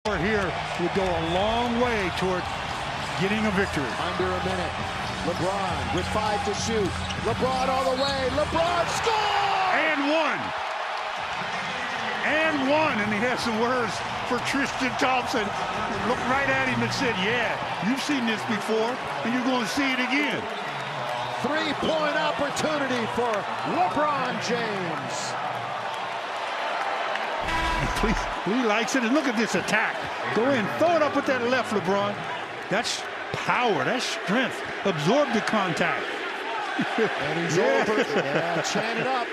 Here would go a long way toward getting a victory. Under a minute. LeBron with 5 to shoot. LeBron all the way. LeBron scores! And one. And one. And he has some words for Tristan Thompson. Looked right at him and said, yeah, you've seen this before, and you're going to see it again. 3-point opportunity for LeBron James. He likes it, and look at this attack. Go in, throw it up with that left, LeBron. That's power, that's strength. Absorb the contact. And he's over. Yeah, chan it up.